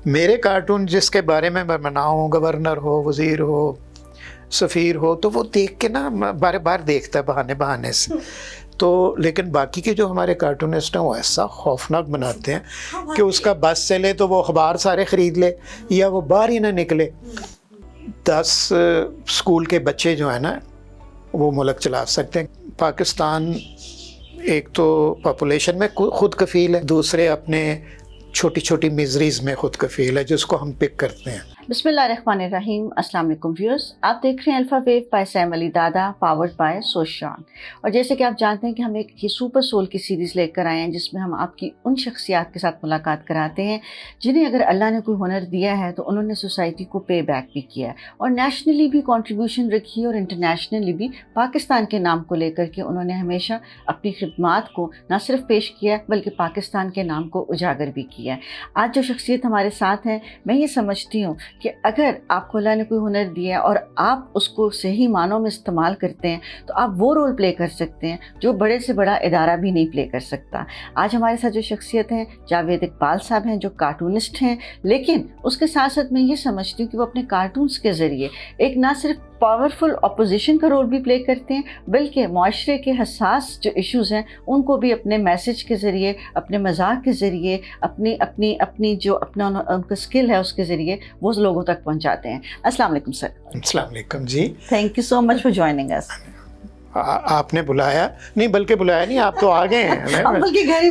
میرے کارٹون جس کے بارے میں بناؤں، گورنر ہو، وزیر ہو، سفیر ہو، تو وہ دیکھ کے نا بار بار دیکھتا ہے بہانے سے. تو لیکن باقی کے جو ہمارے کارٹونسٹ ہیں وہ ایسا خوفناک بناتے ہیں کہ اس کا بس چلے تو وہ اخبار سارے خرید لے یا وہ باہر ہی نہ نکلے. 10 اسکول کے بچے جو ہیں نا وہ ملک چلا سکتے ہیں. پاکستان ایک تو پاپولیشن میں خود کفیل ہے، دوسرے اپنے چھوٹی چھوٹی میزریز میں خود کفیل ہے جس کو ہم پک کرتے ہیں. بسم اللہ الرحمن الرحیم. السلام علیکم ویورز، آپ دیکھ رہے ہیں الفا ویو بائی سیم علی دادا، پاورڈ بائی سوشان. اور جیسے کہ آپ جانتے ہیں کہ ہم ایک یہ سپر سول کی سیریز لے کر آئے ہیں جس میں ہم آپ کی ان شخصیات کے ساتھ ملاقات کراتے ہیں جنہیں اگر اللہ نے کوئی ہنر دیا ہے تو انہوں نے سوسائٹی کو پے بیک بھی کیا ہے اور نیشنلی بھی کنٹریبیوشن رکھی ہے اور انٹرنیشنلی بھی پاکستان کے نام کو لے کر کے انہوں نے ہمیشہ اپنی خدمات کو نہ صرف پیش کیا بلکہ پاکستان کے نام کو اجاگر بھی کیا ہے. آج جو شخصیت ہمارے ساتھ ہیں، میں یہ سمجھتی ہوں کہ اگر آپ کو اللہ نے کوئی ہنر دیا ہے اور آپ اس کو صحیح معنوں میں استعمال کرتے ہیں تو آپ وہ رول پلے کر سکتے ہیں جو بڑے سے بڑا ادارہ بھی نہیں پلے کر سکتا. آج ہمارے ساتھ جو شخصیت ہیں جاوید اقبال صاحب ہیں جو کارٹونسٹ ہیں، لیکن اس کے ساتھ ساتھ میں یہ سمجھتی ہوں کہ وہ اپنے کارٹونز کے ذریعے ایک نہ صرف پاورفل اپوزیشن کا رول بھی پلے کرتے ہیں بلکہ معاشرے کے حساس جو ایشوز ہیں ان کو بھی اپنے میسج کے ذریعے، اپنے مزاح کے ذریعے، اپنی جو اپنا ان کا اسکل ہے اس کے ذریعے وہ لوگوں تک پہنچاتے ہیں. السلام علیکم سر. السلام علیکم جی. Thank you so much for joining us. آپ نے بلایا نہیں، بلکہ بلایا نہیں، آپ تو آ گئے ہیں.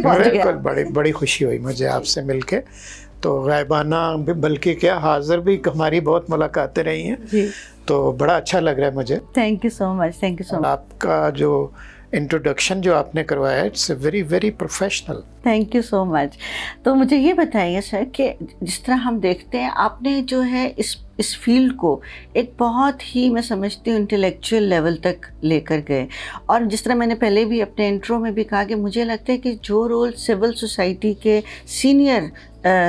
بالکل، بڑی خوشی ہوئی مجھے آپ سے مل کے. تو غائبانہ بلکہ کیا حاضر بھی ہماری بہت ملاقاتیں رہی ہیں جی، تو بڑا اچھا لگ رہا ہے مجھے. Thank you so much. Thank you so much. آپ کا جو انٹروڈکشن جو آپ نے کروایا ہے it's very very professional. Thank you so much. تو مجھے یہ بتائیے سر کہ جس طرح ہم دیکھتے ہیں آپ نے جو ہے اس فیلڈ کو ایک بہت ہی میں سمجھتی ہوں انٹلیکچوئل لیول تک لے کر گئے، اور جس طرح میں نے پہلے بھی اپنے انٹرو میں بھی کہا کہ مجھے لگتا ہے کہ جو رول سول سوسائٹی کے سینئر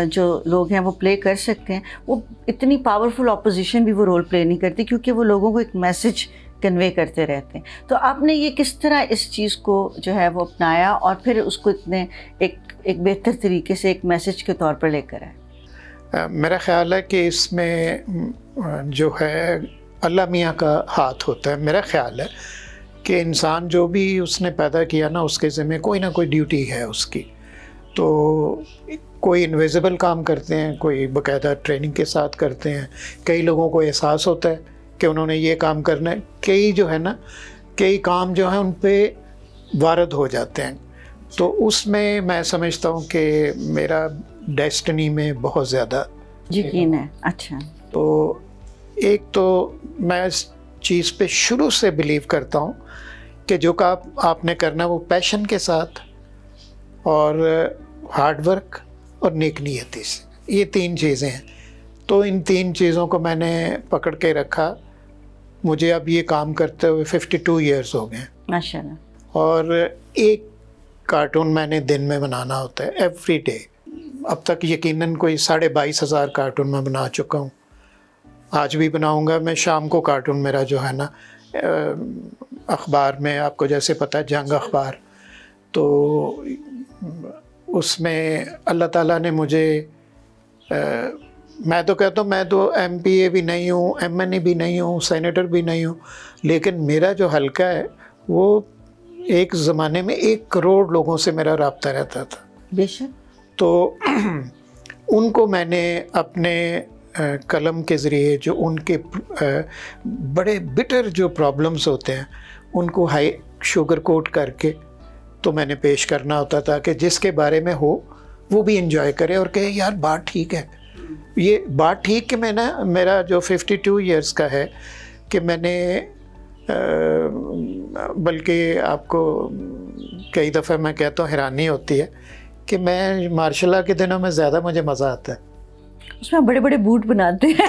جو لوگ ہیں وہ پلے کر سکتے ہیں وہ اتنی پاورفل اپوزیشن بھی وہ رول پلے نہیں کرتی کیونکہ وہ لوگوں کو ایک میسج کنوے کرتے رہتے ہیں. تو آپ نے یہ کس طرح اس چیز کو جو ہے وہ اپنایا اور پھر اس کو اتنے ایک بہتر طریقے سے ایک میسج کے طور پر لے کر آئے؟ میرا خیال ہے کہ اس میں جو ہے اللہ میاں کا ہاتھ ہوتا ہے. میرا خیال ہے کہ انسان جو بھی اس نے پیدا کیا نا اس کے ذمہ کوئی نہ کوئی ڈیوٹی ہے اس کی. تو کوئی انویزیبل کام کرتے ہیں، کوئی باقاعدہ ٹریننگ کے ساتھ کرتے ہیں، کئی لوگوں کو احساس ہوتا ہے کہ انہوں نے یہ کام کرنا ہے، کئی جو ہے نا کئی کام جو ہیں ان پہ وارد ہو جاتے ہیں. تو اس میں سمجھتا ہوں کہ میرا ڈیسٹنی میں بہت زیادہ یقین ہے. اچھا. تو ایک تو میں اس چیز پہ شروع سے بلیو کرتا ہوں کہ جو کام آپ نے کرنا وہ پیشن کے ساتھ اور ہارڈ ورک اور نیک نیتی سے، یہ 3 چیزیں ہیں. تو ان 3 چیزوں کو میں نے پکڑ کے رکھا. مجھے اب یہ کام کرتے ہوئے 52 ایئرز ہو گئے ماشاء اللہ. اور ایک کارٹون میں نے دن میں بنانا ہوتا ہے ایوری ڈے. اب تک یقیناً کوئی 22,500 کارٹون میں بنا چکا ہوں. آج بھی بناؤں گا. میں شام کو کارٹون میرا جو ہے نا اخبار میں، آپ کو جیسے پتہ ہے جنگ اخبار، تو اس میں اللہ تعالیٰ نے مجھے میں تو کہتا ہوں میں تو MPA بھی نہیں ہوں، MNA بھی نہیں ہوں، سینیٹر بھی نہیں ہوں، لیکن میرا جو حلقہ ہے وہ ایک زمانے میں 1 کروڑ لوگوں سے میرا رابطہ رہتا تھا. بے شک. تو ان کو میں نے اپنے قلم کے ذریعے جو ان کے بڑے بٹر جو پرابلمز ہوتے ہیں ان کو ہائی شوگر کوٹ کر کے تو میں نے پیش کرنا ہوتا تھا کہ جس کے بارے میں ہو وہ بھی انجوائے کرے اور کہے یار بات ٹھیک ہے. یہ بات ٹھیک کہ میں نے میرا جو 52 ایئرز کا ہے کہ میں نے بلکہ آپ کو کئی دفعہ میں کہتا ہوں حیرانی ہوتی ہے کہ میں مارشل لا کے دنوں میں زیادہ مجھے مزہ آتا ہے. اس میں بڑے بڑے بوٹ بناتے ہیں.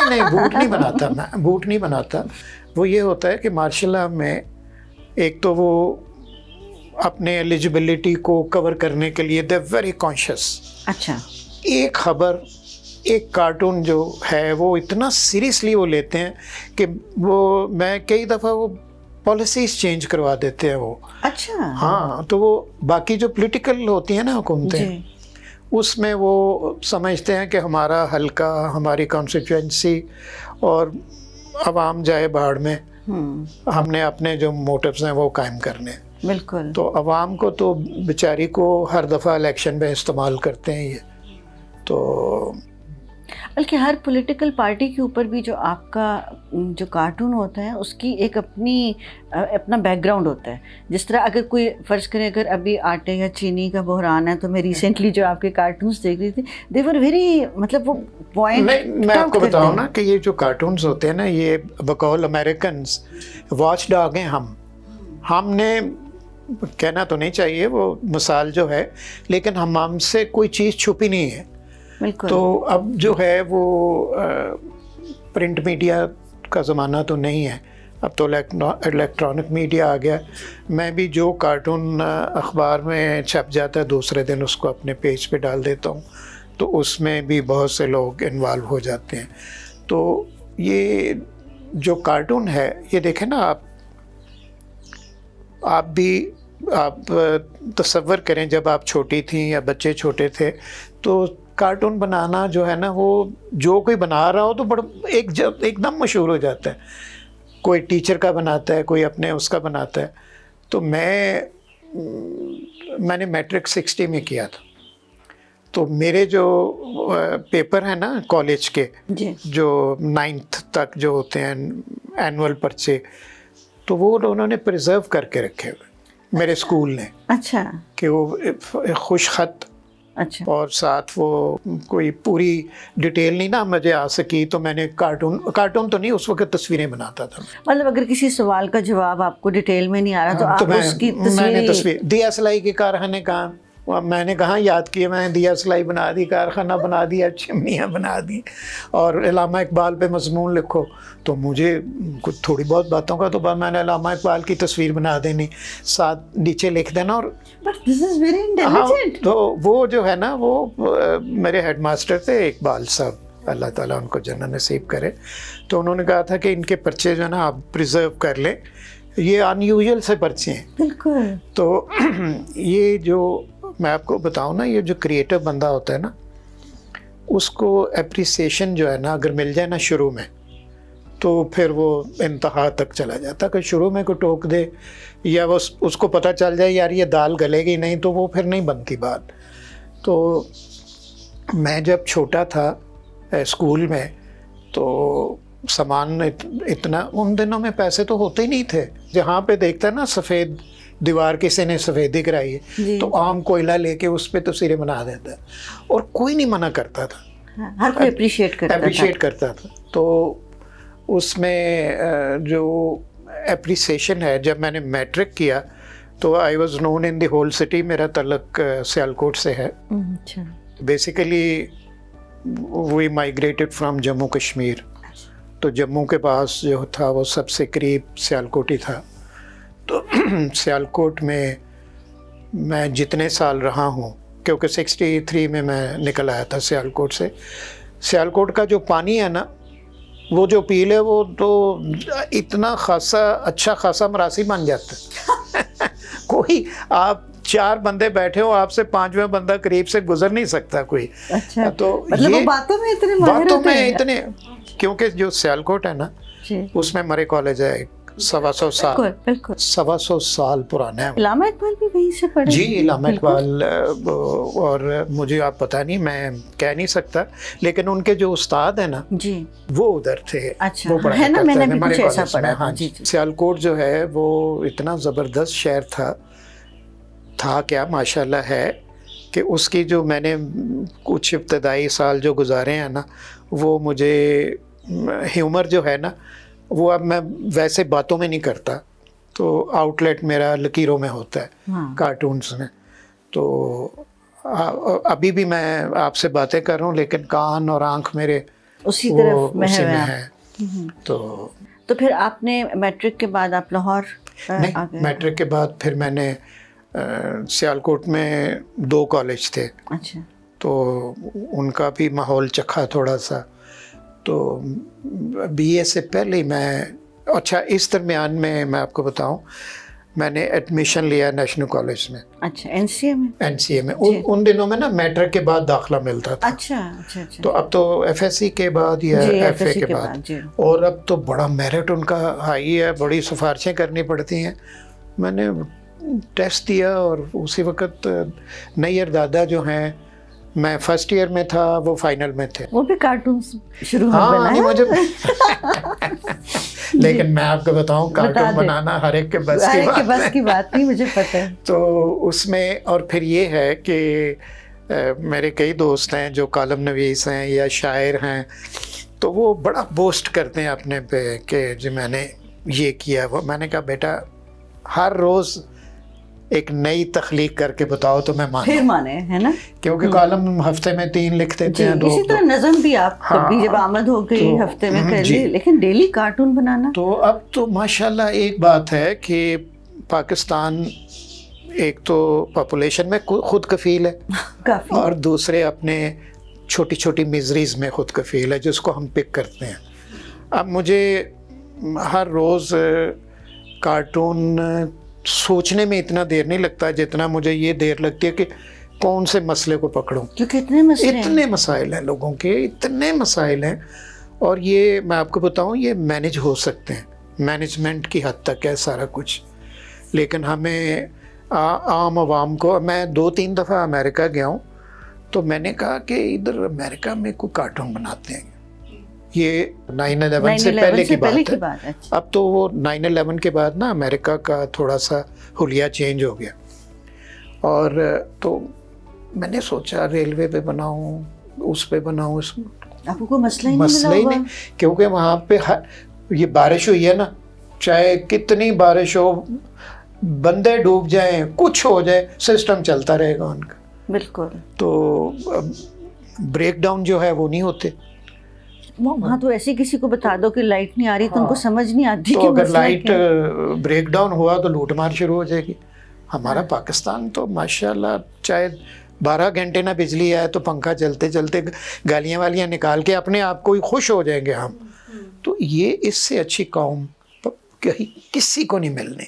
نہیں بوٹ نہیں بناتا میں، بوٹ نہیں بناتا. وہ یہ ہوتا ہے کہ مارشل لا میں ایک تو وہ اپنے ایلیجبلٹی کو کور کرنے کے لیے دے ویری کانشیس. اچھا. ایک خبر، ایک کارٹون جو ہے وہ اتنا سیریسلی وہ لیتے ہیں کہ وہ میں کئی دفعہ وہ پالیسیز چینج کروا دیتے ہیں وہ. اچھا. ہاں. تو وہ باقی جو پولیٹیکل ہوتی ہیں نا حکومتیں اس میں وہ سمجھتے ہیں کہ ہمارا حلقہ، ہماری کانسٹیچوئنسی اور عوام جائے باڑ میں، ہم نے اپنے جو موٹیوز ہیں وہ قائم کرنے ہیں۔ بالکل۔ تو عوام کو تو بیچاری کو ہر دفعہ الیکشن میں استعمال کرتے ہیں یہ تو۔ بلکہ ہر پولیٹیکل پارٹی کے اوپر بھی جو آپ کا جو کارٹون ہوتا ہے اس کی ایک اپنا بیک گراؤنڈ ہوتا ہے۔ جس طرح اگر کوئی فرض کرے اگر ابھی آٹے یا چینی کا بحران ہے تو میں ریسنٹلی جو آپ کے کارٹونز دیکھ رہی تھی دے ور ویری مطلب وہ پوائنٹ، میں آپ کو بتاؤں نا کہ یہ جو کارٹونز ہوتے ہیں نا یہ بقول امریکنز واچ ڈاگ ہیں ہم نے کہنا تو نہیں چاہیے وہ مثال جو ہے، لیکن ہم سے کوئی چیز چھپی نہیں ہے۔ تو اب جو ہے وہ پرنٹ میڈیا کا زمانہ تو نہیں ہے، اب تو الیکٹرانک میڈیا آ گیا۔ میں بھی جو کارٹون اخبار میں چھپ جاتا ہے دوسرے دن اس کو اپنے پیج پہ ڈال دیتا ہوں، تو اس میں بھی بہت سے لوگ انوالو ہو جاتے ہیں۔ تو یہ جو کارٹون ہے یہ دیکھیں نا آپ تصور کریں جب آپ چھوٹی تھیں یا بچے چھوٹے تھے تو کارٹون بنانا جو ہے نا وہ جو کوئی بنا رہا ہو تو بڑا ایک دم مشہور ہو جاتا ہے، کوئی ٹیچر کا بناتا ہے، کوئی اپنے اس کا بناتا ہے۔ تو میں نے میٹرک 60 میں کیا تھا، تو میرے جو پیپر ہیں نا کالج کے جو 9th تک جو ہوتے ہیں اینول پرچے، تو وہ انہوں نے پریزرو کر کے رکھے ہوئے میرے اسکول نے۔ اچھا، کہ وہ خوش خط، اچھا، اور ساتھ وہ کوئی پوری ڈیٹیل نہیں نا مجھے آ سکی، تو میں نے کارٹون تو نہیں، اس وقت تصویریں بناتا تھا۔ مطلب اگر کسی سوال کا جواب آپ کو ڈیٹیل میں نہیں آ رہا تو آپ اس کی میں نے تصویر دیا سلائی کے کارخانے کا، میں نے کہاں یاد کیا، میں نے دیا سلائی بنا دی، کارخانہ بنا دیا، چمنیاں بنا دی، اور علامہ اقبال پہ مضمون لکھو تو مجھے کچھ تھوڑی بہت باتوں کا تو میں نے علامہ اقبال کی تصویر بنا دینی، ساتھ نیچے لکھ دینا۔ اور تو وہ جو ہے نا وہ میرے ہیڈ ماسٹر تھے اقبال صاحب، اللہ تعالیٰ ان کو جنت نصیب کرے، تو انہوں نے کہا تھا کہ ان کے پرچے جو ہے نا آپ پریزرو کر لیں، یہ ان یوزول سے پرچے ہیں۔ بالکل۔ تو یہ جو میں آپ کو بتاؤں نا، یہ جو کریٹو بندہ ہوتا ہے نا اس کو اپریسیشن جو ہے نا اگر مل جائے نا شروع میں تو پھر وہ انتہا تک چلا جاتا، کہ شروع میں کوئی ٹوک دے یا اس کو پتہ چل جائے یار یہ دال گلے گی نہیں تو وہ پھر نہیں بنتی بات۔ تو میں جب چھوٹا تھا اسکول میں تو سامان اتنا، ان دنوں میں پیسے تو ہوتے ہی نہیں تھے، جہاں پہ دیکھتا ہے نا سفید دیوار کسی نے سفیدی کرائی ہے تو عام کوئلہ لے کے اس پہ تصویریں بنا دیتا ہے، اور کوئی نہیں منع کرتا تھا، ہر کوئی اپریشیٹ کرتا تھا۔ تو اس میں جو اپریسیشن ہے، جب میں نے میٹرک کیا تو I was known in the whole city, میرا تعلق سیالکوٹ سے ہے۔ Basically we migrated from Jammu Kashmir, تو جموں کے پاس جو تھا وہ سب سے قریب سیالکوٹ ہی تھا۔ تو سیالکوٹ میں جتنے سال رہا ہوں، کیونکہ 63 میں نکل آیا تھا سیالکوٹ سے، سیالکوٹ کا جو پانی ہے نا وہ جو پی لے وہ تو اتنا اچھا خاصا مراسی بن جاتا ہے کوئی آپ 4 بندے بیٹھے ہو، آپ سے 5واں بندہ قریب سے گزر نہیں سکتا کوئی۔ تو یہ باتوں میں اتنے کیونکہ جو سیالکوٹ ہے نا اس میں مرے کالج ہے 125 سال پرانا ہے۔ علامہ اقبال بھی وہیں سے پڑھے؟ جی علامہ اقبال، اور مجھے آپ پتہ نہیں، میں کہہ نہیں سکتا، لیکن ان کے جو استاد ہیں نا جی وہ ادھر تھے، وہ پڑھا کرتے تھے ہمارے کالج میں۔ ہاں جی، سیالکوٹ جو ہے وہ اتنا زبردست شہر تھا کیا ماشاءاللہ ہے، کہ اس کی جو میں نے کچھ ابتدائی سال جو گزارے ہیں نا وہ مجھے ہیومر جو ہے نا وہ اب میں ویسے باتوں میں نہیں کرتا، تو آؤٹ لیٹ میرا لکیروں میں ہوتا ہے، کارٹونز میں۔ تو ابھی بھی میں آپ سے باتیں کر رہا ہوں لیکن کان اور آنکھ میرے اسی طرف میں ہے۔ تو پھر آپ نے میٹرک کے بعد آپ لاہور آ گئے؟ میٹرک کے بعد پھر میں نے سیالکوٹ میں 2 کالج تھے، اچھا، تو ان کا بھی ماحول چکھا تھوڑا سا۔ تو بی اے سے پہلے میں، اچھا اس درمیان میں آپ کو بتاؤں، میں نے ایڈمیشن لیا نیشنل کالج میں. اچھا NCA میں. NCA میں ان دنوں میں نا میٹرک کے بعد داخلہ ملتا تھا. اچھا اچھا اچھا. تو اب تو FSC کے بعد یا FA کے بعد, اور اب تو بڑا میرٹ ان کا ہائی ہے, بڑی سفارشیں کرنی پڑتی ہیں. میں نے ٹیسٹ دیا اور اسی وقت نیئر دادا جو ہیں, میں فرسٹ ایئر میں تھا, وہ فائنل میں تھے. وہ بھی کارٹونز شروع میں بنائے مجھے. لیکن میں آپ کو بتاؤں, کارٹون بنانا ہر ایک کے بس کی بات نہیں, مجھے پتہ ہے. تو اس میں اور پھر یہ ہے کہ میرے کئی دوست ہیں جو کالم نویس ہیں یا شاعر ہیں, تو وہ بڑا بوسٹ کرتے ہیں اپنے پہ کہ جی میں نے یہ کیا وہ. میں نے کہا بیٹا ہر روز ایک نئی تخلیق کر کے بتاؤ تو میں پھر مانے, ہے نا, کیونکہ کالم ہفتے میں 3 لکھتے تھے. اسی طرح نظم بھی آپ کبھی جب آمد ہو گئی ہفتے میں کر لی, لیکن ڈیلی کارٹون بنانا. تو اب تو ماشاءاللہ ایک بات ہے کہ پاکستان ایک تو پاپولیشن میں خود کفیل ہے کافی, اور دوسرے اپنے چھوٹی چھوٹی میزریز میں خود کفیل ہے جس کو ہم پک کرتے ہیں. اب مجھے ہر روز کارٹون سوچنے میں اتنا دیر نہیں لگتا جتنا مجھے یہ دیر لگتی ہے کہ کون سے مسئلے کو پکڑوں, کیونکہ اتنے مسائل ہیں لوگوں کے, اتنے مسائل ہیں. اور یہ میں آپ کو بتاؤں یہ مینج ہو سکتے ہیں, مینجمنٹ کی حد تک ہے سارا کچھ. لیکن ہمیں عام عوام کو, میں 2-3 دفعہ امریکہ گیا ہوں تو میں نے کہا کہ ادھر امریکہ میں کوئی کارٹون بناتے ہیں. یہ 9/11 سے پہلے کی بات ہے. اب تو وہ 9/11 کے بعد نا امریکہ کا تھوڑا سا حلیہ چینج ہو گیا, اور تو میں نے سوچا ریلوے پہ بناؤں, اس پہ بناؤں. اس آپ کو مسئلہ ہی نہیں, کیونکہ وہاں پہ یہ بارش ہوئی ہے نا, چاہے کتنی بارش ہو, بندے ڈوب جائیں, کچھ ہو جائے, سسٹم چلتا رہے گا ان کا. بالکل. تو بریک ڈاؤن جو ہے وہ نہیں ہوتے. وہاں تو ایسے کسی کو بتا دو کہ لائٹ نہیں آ رہی تو ان کو سمجھ نہیں آتی, تو اگر لائٹ بریک ڈاؤن ہوا تو لوٹ مار شروع ہو جائے گی. ہمارا پاکستان تو ماشاءاللہ چاہے 12 گھنٹے نہ بجلی آئے تو پنکھا چلتے چلتے گالیاں والیاں نکال کے اپنے آپ کو ہی خوش ہو جائیں گے ہم. تو یہ اس سے اچھی قوم کسی کو نہیں ملنی.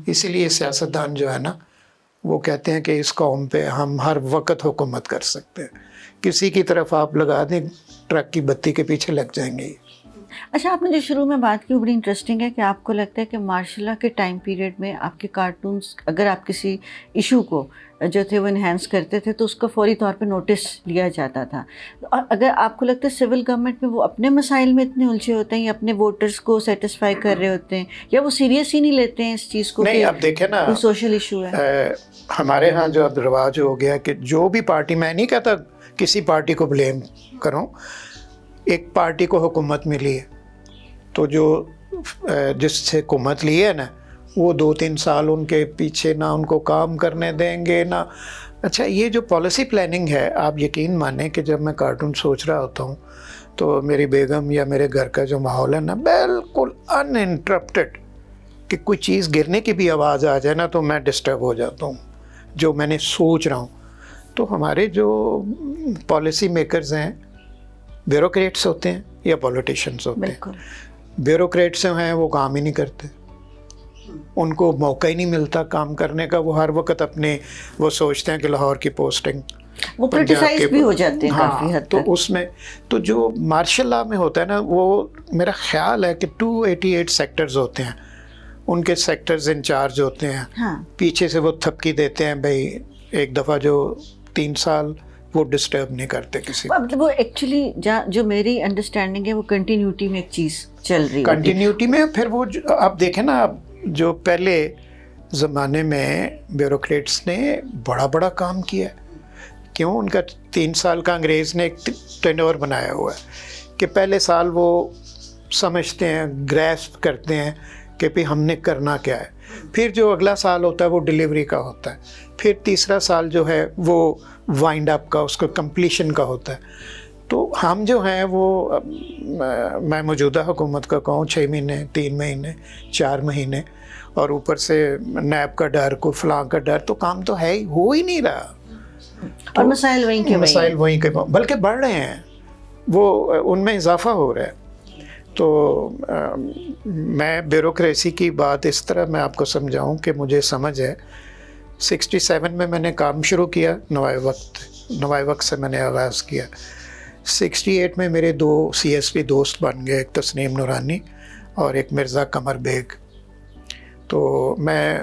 اسی لیے سیاستدان جو ہے نا وہ کہتے ہیں کہ اس قوم پہ ہم ہر وقت حکومت کر سکتے ہیں, کسی کی طرف آپ لگا دیں ٹرک کی بتی کے پیچھے لگ جائیں گے. اچھا, آپ نے جو شروع میں بات کی وہ بڑی انٹرسٹنگ ہے کہ آپ کو لگتا ہے کہ مارشل لا کے ٹائم پیریڈ میں آپ کے کارٹونز, اگر آپ کسی ایشو کو جو تھے وہ انہینس کرتے تھے تو اس کا فوری طور پہ نوٹس لیا جاتا تھا. اور اگر آپ کو لگتا ہے سول گورنمنٹ میں وہ اپنے مسائل میں اتنے الجھے ہوتے ہیں یا اپنے ووٹرز کو سیٹسفائی کر رہے ہوتے ہیں, یا وہ سیریس ہی نہیں لیتے ہیں اس چیز کو نہیں, اب دیکھیں نا کوئی سوشل ایشو ہے. ہمارے ہاں جو اب رواج ہو گیا کہ جو بھی پارٹی, میں نہیں کہتا کسی پارٹی کو بلیم کروں, ایک پارٹی کو حکومت ملی ہے تو جو جس سے حکومت لی ہے نا وہ 2-3 سال ان کے پیچھے نہ ان کو کام کرنے دیں گے نہ. اچھا, یہ جو پالیسی پلاننگ ہے, آپ یقین مانیں کہ جب میں کارٹون سوچ رہا ہوتا ہوں تو میری بیگم یا میرے گھر کا جو ماحول ہے نا بالکل ان انٹرپٹیڈ, کہ کوئی چیز گرنے کی بھی آواز آ جائے نا تو میں ڈسٹرب ہو جاتا ہوں جو میں نے سوچ رہا ہوں. تو ہمارے جو پالیسی میکرز ہیں بیوروکریٹس ہوتے ہیں یا پولیٹیشینس ہوتے ہیں. بیوروکریٹس جو ہیں وہ کام ہی نہیں کرتے, ان کو موقع ہی نہیں ملتا کام کرنے کا. وہ ہر وقت اپنے وہ سوچتے ہیں کہ لاہور کی پوسٹنگ, وہ کرٹیسائز بھی ہو جاتے ہیں کافی حد تک. تو اس میں تو جو مارشل لا میں ہوتا ہے نا, وہ میرا خیال ہے کہ 288 سیکٹرز ہوتے ہیں, ان کے سیکٹرز انچارج ہوتے ہیں. پیچھے سے وہ تھپکی دیتے ہیں بھائی ایک دفعہ, جو 3 سال وہ ڈسٹرب نہیں کرتے کسی کو. مطلب وہ ایکچولی جو میری انڈرسٹینڈنگ ہے وہ کنٹینیوٹی میں ایک چیز چل رہی ہے, کنٹینیوٹی میں. پھر وہ آپ دیکھیں نا, آپ جو پہلے زمانے میں بیوروکریٹس نے بڑا کام کیا, کیوں ان کا 3 سال کا انگریز نے ایک ٹینور بنایا ہوا ہے کہ پہلے سال وہ سمجھتے ہیں, گریسپ کرتے ہیں کہ بھی ہم نے کرنا کیا ہے. پھر جو اگلا سال ہوتا ہے وہ ڈیلیوری کا ہوتا ہے. پھر تیسرا سال جو ہے وہ وائنڈ اپ کا, اس کو کمپلیشن کا ہوتا ہے. تو ہم جو ہیں وہ, میں موجودہ حکومت کا کہوں 6 مہینے 3 مہینے 4 مہینے, اور اوپر سے نیب کا ڈر, کو فلاں کا ڈر, تو کام تو ہے ہی, ہو ہی نہیں رہا. اور مسائل وہیں کے بلکہ بڑھ رہے ہیں, وہ ان میں اضافہ ہو رہا ہے. تو میں بیوروکریسی کی بات اس طرح میں آپ کو سمجھاؤں کہ مجھے سمجھ ہے 67 میں نے کام شروع کیا نوائے وقت سے میں نے آغاز کیا. 68 میں میرے 2 CSP دوست بن گئے, ایک تسنیم نورانی اور ایک مرزا قمر بیگ. تو میں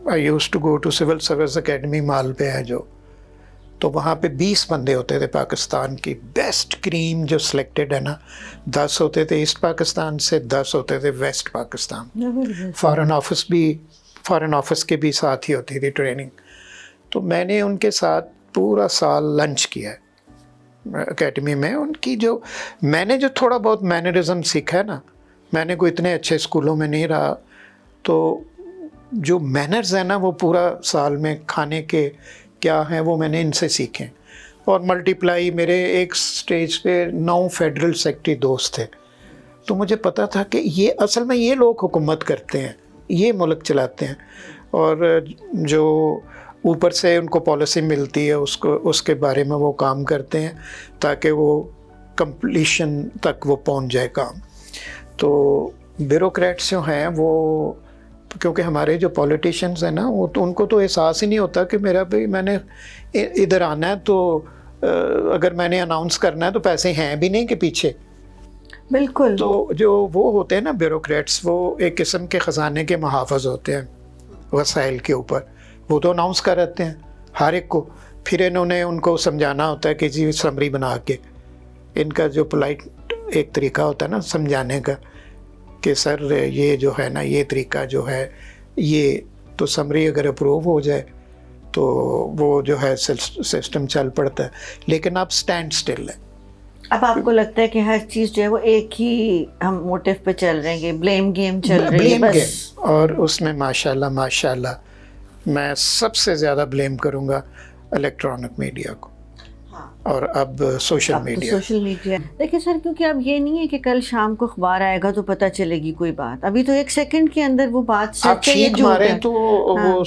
I use to go to civil service academy mall پہ ہے جو, تو وہاں پہ 20 بندے ہوتے تھے پاکستان کی بیسٹ کریم جو سلیکٹڈ ہے نا, 10 ہوتے تھے ایسٹ پاکستان سے, 10 ہوتے تھے ویسٹ پاکستان. فارن آفس کے بھی ساتھ ہی ہوتی تھی ٹریننگ. تو میں نے ان کے ساتھ پورا سال لنچ کیا ہے اکیڈمی میں. ان کی میں نے جو تھوڑا بہت مینرزم سیکھا ہے نا, میں نے کوئی اتنے اچھے اسکولوں میں نہیں رہا, تو جو مینرز ہیں نا وہ پورا سال میں کھانے کے کیا ہیں وہ میں نے ان سے سیکھیں. اور ملٹیپلائی میرے ایک سٹیج پہ 9 فیڈرل سیکرٹری دوست تھے, تو مجھے پتا تھا کہ یہ اصل میں یہ لوگ حکومت کرتے ہیں, یہ ملک چلاتے ہیں, اور جو اوپر سے ان کو پالیسی ملتی ہے اس کے بارے میں وہ کام کرتے ہیں تاکہ وہ کمپلیشن تک وہ پہنچ جائے کام. تو بیوروکریٹس جو ہیں وہ, کیونکہ ہمارے جو پولیٹیشنز ہیں نا وہ تو ان کو تو احساس ہی نہیں ہوتا کہ میرا بھائی میں نے ادھر آنا ہے, تو اگر میں نے اناؤنس کرنا ہے تو پیسے ہیں بھی نہیں کہ پیچھے. بالکل. تو جو وہ ہوتے ہیں نا بیوروکریٹس, وہ ایک قسم کے خزانے کے محافظ ہوتے ہیں وسائل کے اوپر. وہ تو اناؤنس کر رہتے ہیں ہر ایک کو, پھر انہوں نے ان کو سمجھانا ہوتا ہے کہ جی سمری بنا کے. ان کا جو پولائٹ ایک طریقہ ہوتا ہے نا سمجھانے کا کہ سر یہ جو ہے نا یہ طریقہ جو ہے یہ, تو سمری اگر اپروو ہو جائے تو وہ جو ہے سسٹم چل پڑتا ہے. لیکن آپ سٹینڈ سٹل ہیں. اب آپ کو لگتا ہے کہ ہر چیز جو ہے وہ ایک ہی ہم موٹیو پہ چل رہے ہیں, بلیم گیم چل رہی ہے بس. اور اس میں ماشاءاللہ میں سب سے زیادہ بلیم کروں گا الیکٹرانک میڈیا کو, اور اب سوشل میڈیا. دیکھیں سر, کیونکہ اب یہ نہیں ہے کہ کل شام کو اخبار آئے گا تو پتہ چلے گی کوئی بات. ابھی تو 1 سیکنڈ کے اندر وہ بات آپ چھینک ماریں تو وہ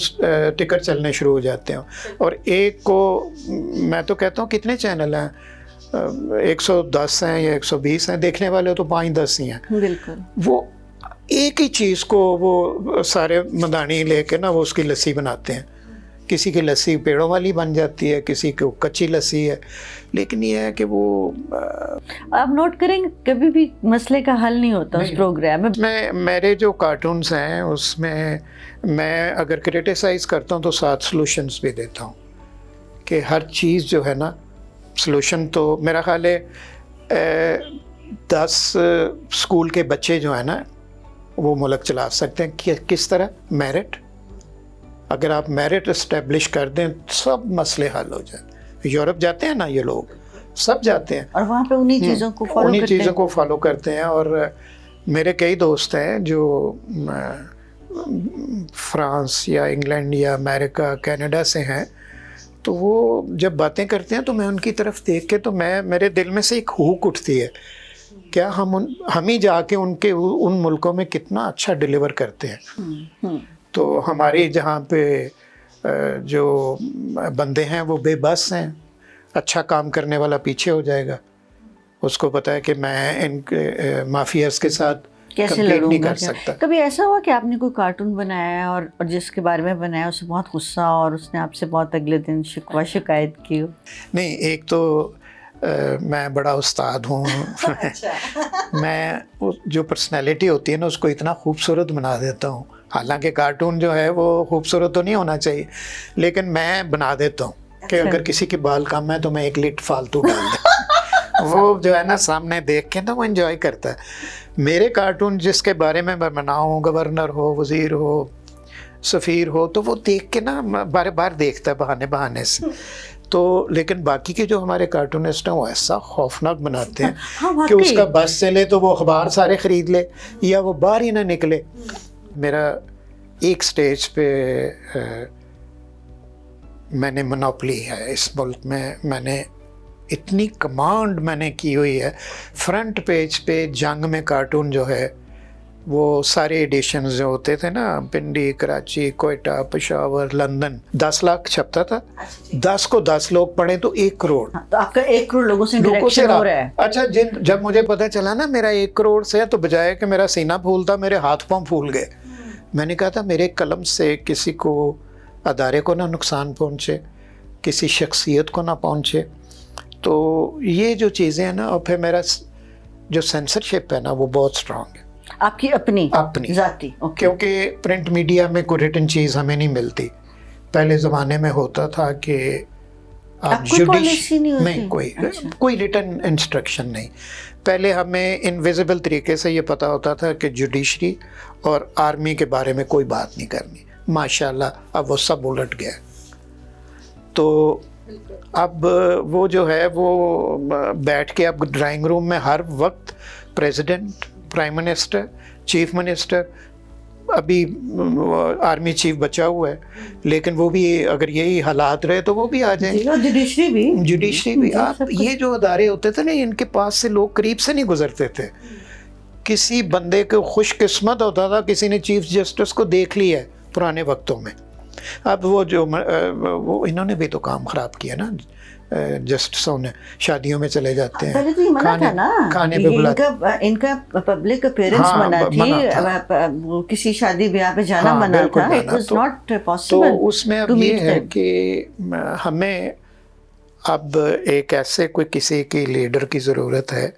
ٹکٹ چلنے شروع ہو جاتے ہیں. اور ایک کو میں تو کہتا ہوں کتنے چینل ہیں, 110 ہیں یا 120 ہیں, دیکھنے والے تو 5-10 ہی ہیں. بالکل. وہ ایک ہی چیز کو وہ سارے مدانی لے کے نا وہ اس کی لسی بناتے ہیں. کسی کی لسی پیڑوں والی بن جاتی ہے, کسی کو کچی لسی ہے, لیکن یہ ہے کہ وہ آپ نوٹ کریں کبھی بھی مسئلے کا حل نہیں ہوتا اس پروگرام میں. میرے جو کارٹونز ہیں اس میں میں اگر کرٹیسائز کرتا ہوں تو 7 سلوشنز بھی دیتا ہوں کہ ہر چیز جو ہے نا سلوشن. تو میرا خیال ہے 10 اسکول کے بچے جو ہیں نا وہ ملک چلا سکتے ہیں. کس طرح؟ میرٹ. اگر آپ میرٹ اسٹیبلش کر دیں سب مسئلے حل ہو جائیں. یورپ جاتے ہیں نا یہ لوگ, سب جاتے ہیں اور وہاں پہ انہی چیزوں کو فالو کرتے ہیں. اور میرے کئی دوست ہیں جو فرانس یا انگلینڈ یا امریکہ کینیڈا سے ہیں, تو وہ جب باتیں کرتے ہیں تو میں ان کی طرف دیکھ کے تو میرے دل میں سے ایک ہوک اٹھتی ہے, کیا ہم ہی جا کے ان ملکوں میں کتنا اچھا ڈیلیور کرتے ہیں. تو ہماری جہاں پہ جو بندے ہیں وہ بے بس ہیں, اچھا کام کرنے والا پیچھے ہو جائے گا, اس کو پتہ ہے کہ میں ان مافیاز کے ساتھ کیسے لڑوں گا. کبھی ایسا ہوا کہ آپ نے کوئی کارٹون بنایا اور جس کے بارے میں بنایا اسے بہت غصہ اور اس نے آپ سے بہت اگلے دن شکایت کی ہو؟ نہیں, ایک تو میں بڑا استاد ہوں. میں جو پرسنالٹی ہوتی ہے نا اس کو اتنا خوبصورت بنا دیتا ہوں. حالانکہ کارٹون جو ہے وہ خوبصورت تو نہیں ہونا چاہیے, لیکن میں بنا دیتا ہوں کہ اگر کسی کے بال کم ہے تو میں 1 لٹ فالتو ڈال دوں. وہ جو ہے نا سامنے دیکھ کے نا وہ انجوائے کرتا ہے. میرے کارٹون جس کے بارے میں بناؤں, گورنر ہو, وزیر ہو, سفیر ہو, تو وہ دیکھ کے نا بار بار دیکھتا ہے بہانے سے. تو لیکن باقی کے جو ہمارے کارٹونسٹ ہیں وہ ایسا خوفناک بناتے ہیں کہ اس کا بس چلے تو وہ اخبار سارے خرید لے یا وہ باہر ہی نہ نکلے. میرا ایک سٹیج پہ میں نے منوپلی ہے اس ملک میں نے اتنی کمانڈ میں نے کی ہوئی ہے. فرنٹ پیج پہ جنگ میں کارٹون جو ہے وہ سارے ایڈیشنز جو ہوتے تھے نا، پنڈی، کراچی، کوئٹہ، پشاور، لندن، 10 لاکھ چھپتا تھا. 10 کو 10 لوگ پڑھیں تو 1 کروڑ. تو آپ کا 1 کروڑ لوگوں سے انٹریکشن ہو رہا ہے. اچھا جب مجھے پتہ چلا نا میرا 1 کروڑ سے، تو بجائے کہ میرا سینہ پھولتا، میرے ہاتھ پاؤں پھول گئے. میں نے کہا تھا میرے قلم سے کسی کو، ادارے کو نہ نقصان پہنچے، کسی شخصیت کو نہ پہنچے. تو یہ جو چیزیں ہیں نا، اور پھر میرا جو سینسرشپ ہے نا وہ بہت اسٹرانگ ہے. آپ کی اپنی ذاتی؟ کیونکہ پرنٹ میڈیا میں کوئی ریٹن چیز ہمیں نہیں ملتی. پہلے زمانے میں ہوتا تھا کہ آپ نہیں، کوئی ریٹن انسٹرکشن نہیں. پہلے ہمیں انویزیبل طریقے سے یہ پتہ ہوتا تھا کہ جوڈیشری اور آرمی کے بارے میں کوئی بات نہیں کرنی. ماشاءاللہ اب وہ سب الٹ گیا. تو اب وہ جو ہے وہ بیٹھ کے اب ڈرائنگ روم میں ہر وقت president, prime minister, chief minister, ابھی آرمی چیف بچا ہوا ہے، لیکن وہ بھی اگر یہی حالات رہے تو وہ بھی آ جائیں. جوڈیشری بھی. آپ یہ جو ادارے ہوتے تھے نا، ان کے پاس سے لوگ قریب سے نہیں گزرتے تھے. کسی بندے کو خوش قسمت ہوتا تھا کسی نے چیف جسٹس کو دیکھ لیا ہے پرانے وقتوں میں. اب وہ جو وہ انہوں نے بھی تو کام خراب کیا نا، جسٹسوں نے شادیوں میں چلے جاتے ہیں. پہلے تو یہ منع تھا نا، کھانے پہ ان کا پبلک اپیرنس منع تھی، کسی شادی بیاہ پہ جانا منع تھا. It was not possible. تو اس میں اب یہ ہے کہ ہمیں اب ایک ایسے کوئی کسی کی لیڈر کی ضرورت ہے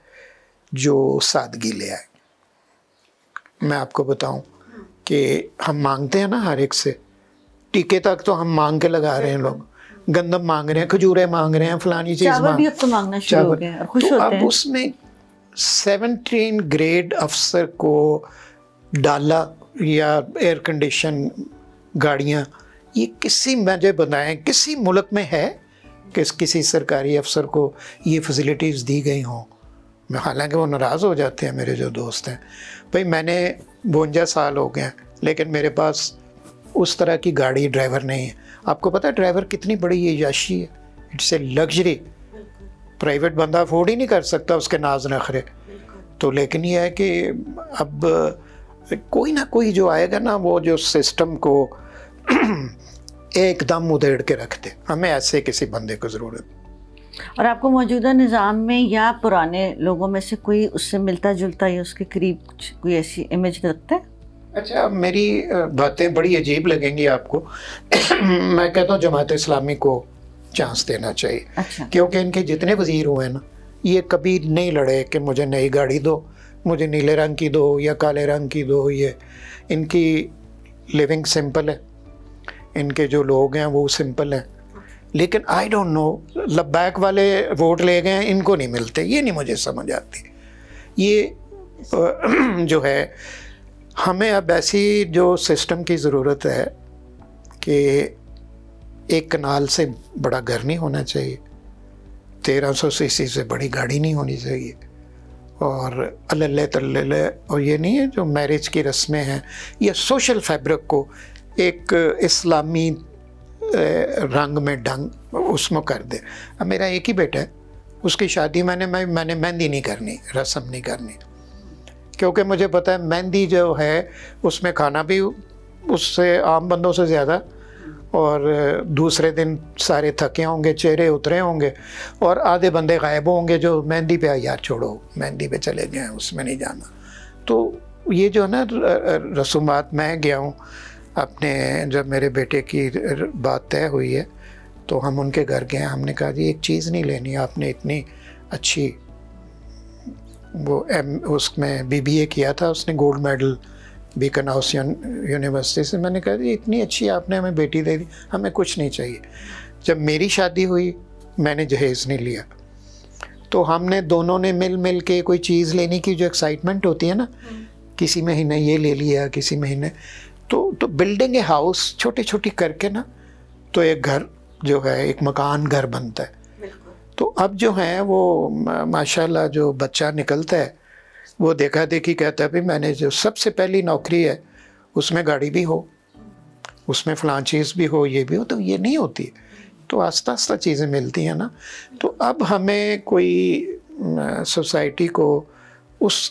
جو سادگی لے آئے. میں آپ کو بتاؤں کہ ہم مانگتے ہیں نا ہر ایک سے، ٹیکے تک تو ہم مانگ کے لگا رہے ہیں. لوگ گندم مانگ رہے ہیں، کھجورے مانگ رہے ہیں، فلانی چیز مانگنا شروع ہو گیا. تو اب اس میں 17 گریڈ افسر کو ڈالا یا ایئر کنڈیشن گاڑیاں، یہ کسی مجھے بتائیں کسی ملک میں ہے کہ کسی سرکاری افسر کو یہ فیسلٹیز دی گئی ہوں؟ حالانکہ وہ ناراض ہو جاتے ہیں میرے جو دوست ہیں. بھائی میں نے 52 سال ہو گئے ہیں لیکن میرے پاس اس طرح کی گاڑی ڈرائیور نہیں ہے. آپ کو پتہ ہے ڈرائیور کتنی بڑی یہ عیاشی ہے؟ It's a luxury. پرائیویٹ بندہ افورڈ ہی نہیں کر سکتا اس کے ناز نخرے. تو لیکن یہ ہے کہ اب کوئی نہ کوئی جو آئے گا نا، وہ جو سسٹم کو ایک دم ادھیڑ کے رکھ دے. ہمیں ایسے کسی بندے کو ضرورت. اور آپ کو موجودہ نظام میں یا پرانے لوگوں میں سے کوئی اس سے ملتا جلتا یا اس کے قریب کوئی ایسی امیج لگتا ہے؟ اچھا، میری باتیں بڑی عجیب لگیں گی آپ کو. میں کہتا ہوں جماعت اسلامی کو چانس دینا چاہیے. اچھا. کیونکہ ان کے جتنے وزیر ہوئے ہیں نا، یہ کبھی نہیں لڑے کہ مجھے نئی گاڑی دو، مجھے نیلے رنگ کی دو یا کالے رنگ کی دو. یہ ان کی لیونگ سمپل ہے، ان کے جو لوگ ہیں وہ سمپل ہیں. لیکن آئی ڈونٹ نو، لبیک والے ووٹ لے گئے ہیں، ان کو نہیں ملتے. یہ نہیں مجھے سمجھ آتی. یہ جو ہے ہمیں اب ایسی جو سسٹم کی ضرورت ہے کہ ایک کنال سے بڑا گھر نہیں ہونا چاہیے، 1300 سی سی سے بڑی گاڑی نہیں ہونی چاہیے، اور اللہ تللہ. اور یہ نہیں ہے جو میرج کی رسمیں ہیں یا سوشل فیبرک کو ایک اسلامی رنگ میں ڈنگ اس میں کر دے. اب میرا ایک ہی بیٹا ہے، اس کی شادی میں نے مہندی نہیں کرنی، رسم نہیں کرنی، کیونکہ مجھے پتہ ہے مہندی جو ہے اس میں کھانا بھی اس سے عام بندوں سے زیادہ، اور دوسرے دن سارے تھکے ہوں گے، چہرے اترے ہوں گے، اور آدھے بندے غائب ہوں گے جو مہندی پہ یار چھوڑو مہندی پہ چلے گئے ہیں، اس میں نہیں جانا. تو یہ جو ہے نا رسومات، میں گیا ہوں اپنے، جب میرے بیٹے کی بات طے ہوئی ہے تو ہم ان کے گھر گئے. ہم نے کہا جی ایک چیز نہیں لینی، آپ نے اتنی اچھی وہ اس میں BBA کیا تھا اس نے، gold medal Beaconhouse University سے. میں نے کہا جی اتنی اچھی آپ نے ہمیں بیٹی دے دی، ہمیں کچھ نہیں چاہیے. جب میری شادی ہوئی میں نے جہیز نہیں لیا، تو ہم نے دونوں نے مل کے کوئی چیز لینے کی جو ایکسائٹمنٹ ہوتی ہے نا، کسی مہینے یہ لے لیا، کسی مہینے تو بلڈنگ اے ہاؤس چھوٹی چھوٹی کر کے نا، تو ایک گھر جو ہے ایک مکان گھر بنتا ہے. تو اب جو ہے وہ ماشاءاللہ جو بچہ نکلتا ہے وہ دیکھا دیکھی کہتا ہے بھی میں نے جو سب سے پہلی نوکری ہے اس میں گاڑی بھی ہو، اس میں فلاں چیز بھی ہو، یہ بھی ہو. تو یہ نہیں ہوتی، تو آہستہ آہستہ چیزیں ملتی ہیں نا. تو اب ہمیں کوئی سوسائٹی کو اس